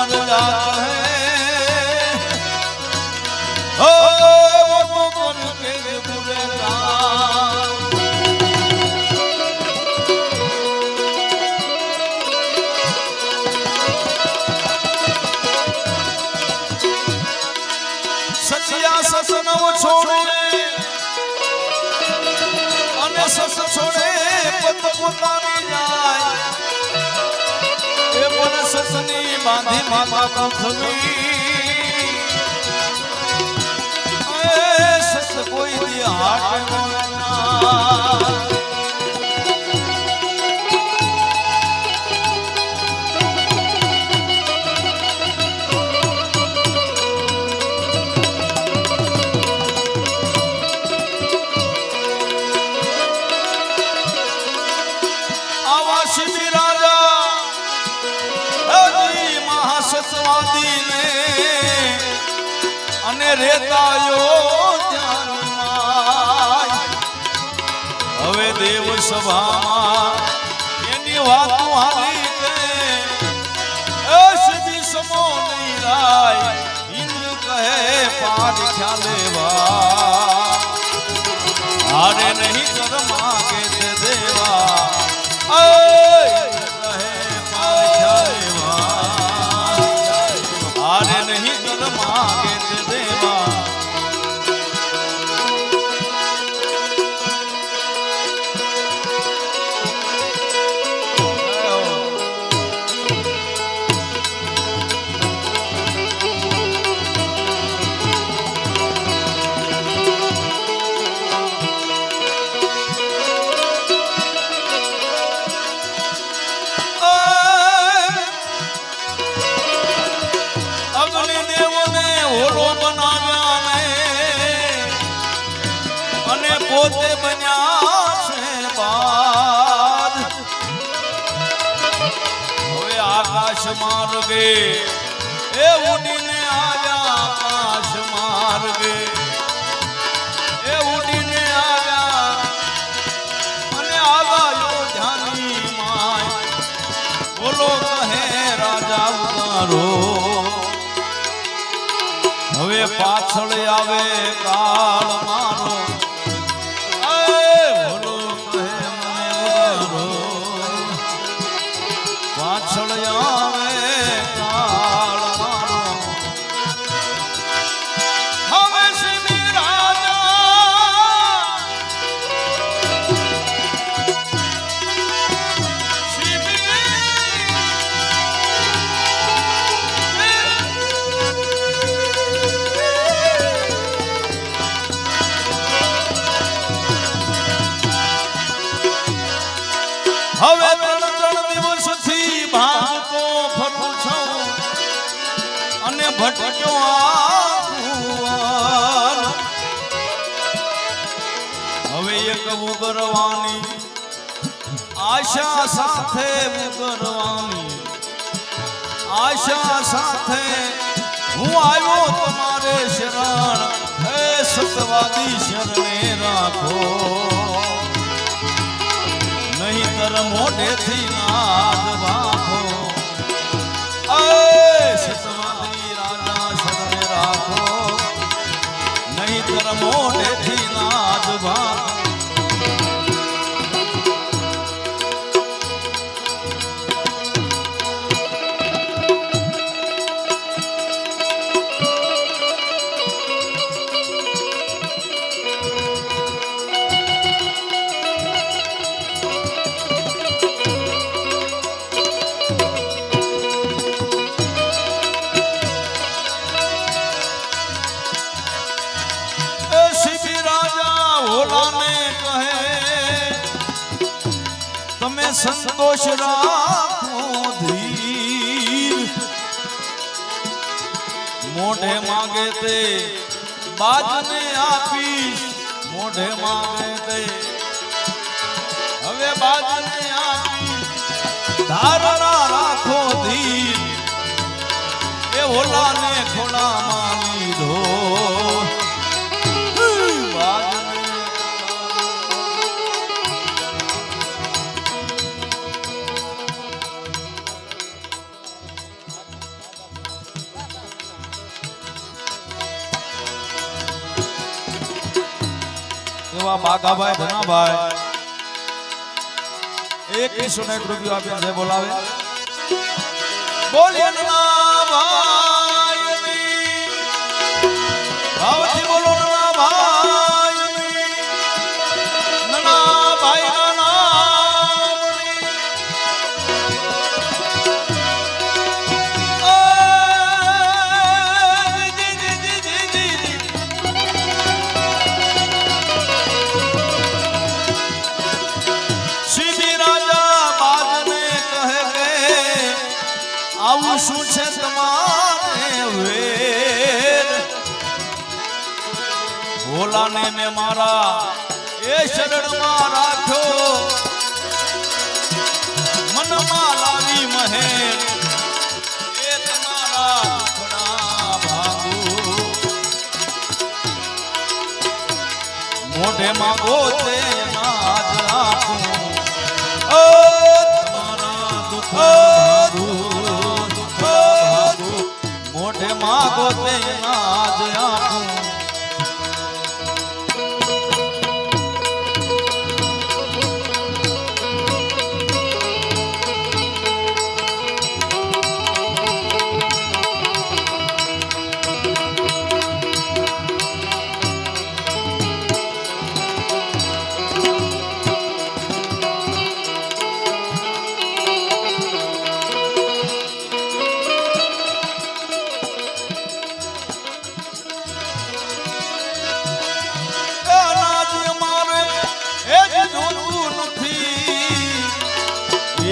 मर जाता है ओ वो तो करके बुरे काम सचिया ससनव छोड़े अने सस छोड़े पत पोतानी जाय ए मन ससनी बांधी माता कथवी ए सस कोई दी हाट मोना सतवादी ने अने रेतायो जानमाय हवे देव सभा एनी वातो हाली के ऐसी समो नहीं राय इंद्र कहे पार ख्याले वा हारे नहीं कर मांगे ते देवा आरे नहीं कर मांगे ते देवा पोते बन्या से बाद होए आकाश मार्गे ए उड़ीने आजा आकाश मार्गे ए उड़ीने आजा मने आगा योध्यानी माय बोलो कहे राजा उतारो हवे पाछળ आवे काल मारो पाछળ આવે કાળ મારો હવે શ્રી રાજા હવે અને ભટક્યો હવે એક ઉગરવાની આશા સાથે ઉગરવાની આશા સાથે હું આવ્યો તમારે શરણ હે સતવાદી શરણે રાખો નહીંતર મોઢેથી નાદ વાખો સતવાદી રાજા શરણે રાખો નહીંતર મોઢેથી નાદ વાખો संतोष राखो धीर मोढ़े मांगे ते बाजने आपीश मोढ़े मांगे ते हवे बाजने आपीश धारणा राखो धीर ए ओला ने खोड़ा मानी धो એવા બાગાભાઈ ધનાભાઈ 21 રૂપિયા આપીને જે બોલાવે બોલીએ ના ભાઈ ભાવથી બોલો ના ભાઈ ના ભાઈ આવું શું છે તમારે વેર ભોલાને મેં મારા એ શરણમાં રાખ્યો મનમાં લાવી મહેર એ તમારા દુખડા ભાંગું મોઢે માંગો તે નાજ રાખું તમારા દુખ મોઢે માગો તે નાજ આપું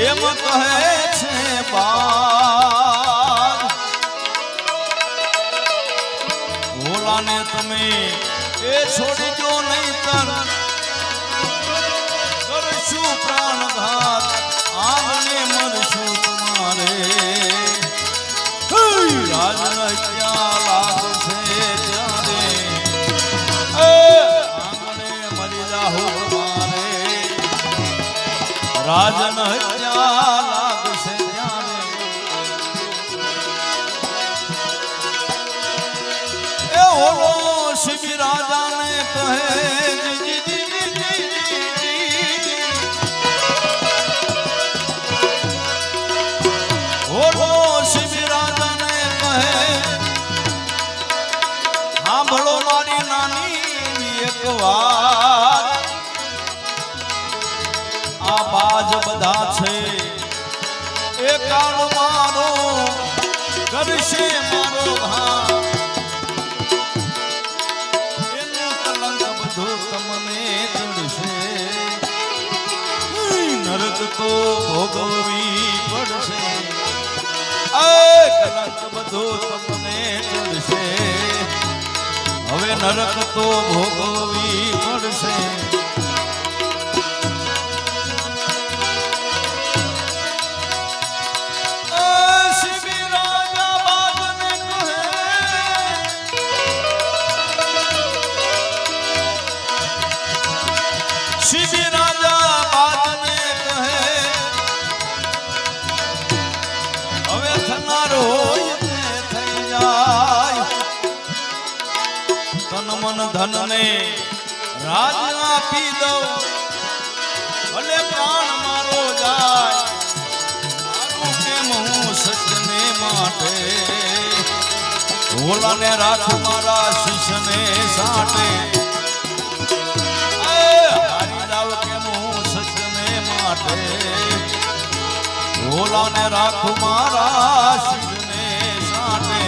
એમ કહે છે બાદ ભોલાને તમે એ છોડી દો નહીં તર કરશું પ્રાણઘાત આમને મરશું તમારે રાજનૈત્યા લાગશે ત્યારે આંગણે મરી જાહુ તમારે રાજન હત્યા લાગશે ત્યારે એ ઓલો શિબી રાજાને કહે ઓલો શિબી રાજાને કહે સાંભળો મારી નાની એક વાત આ બાજ બધા છે એ કાળ મારો કરશે મારો ઘા એનું કલંક બધું તમને ચડશે નરક તો ભોગવવી પડશે કલંક બધું તમને ચડશે હવે નરક તો ભોગવવી પડશે શિબી રાજા બાદને કહે હવે થનારો થઈ જાય તન મન ધન ને રાજ આપી દઉં ભલે પ્રાણ મારો જાય મારું કેમ હું સજને માટે ભોલાને રાખ મારા શિષ્યને સાટે ભોલાને રાખું મારા શિવને સાટે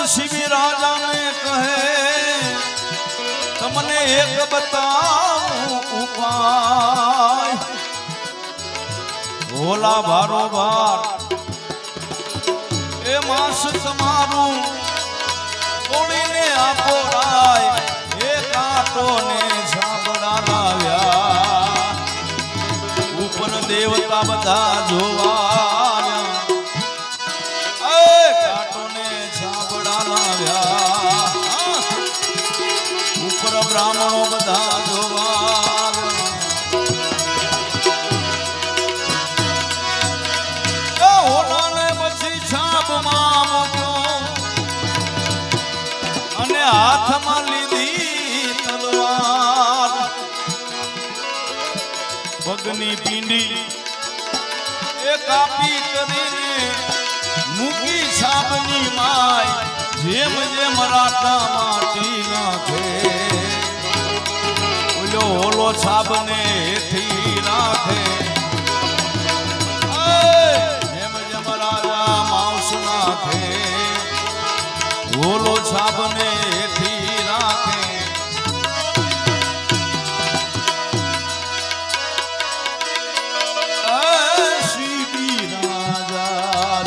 શિબી રાજાને કહે તમને એક બતાવું ઉપાય ભોલા ભારોભાર એ માસ તમારું તોડીને આપો રાય એ કાંટો ને સાંભળા લાવ્યા ઉપર દેવતા બધા જોવા કાંટો ને સાંભળા લાવ્યા ઉપર બ્રાહ્મણો બધા જોવા અને હાથમાં લીધી તલવાર પગની પીંડી એ કાપી કરીને મૂકી સાબની માય જેમ જેમ રાતા માટી નાખે ઓલો ઓલો સાબને હેઠી રાખે ઓલો છાબને હેઠી રાખે શિબી રાજા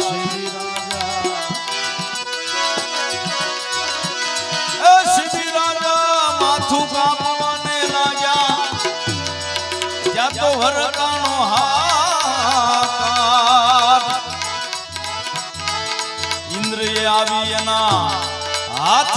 શિબી રાજા માથું કાપવાને લાગ્યા ત્યાં તો હરકાનો હાથ ઇન્દ્રિય આવી એના હાથ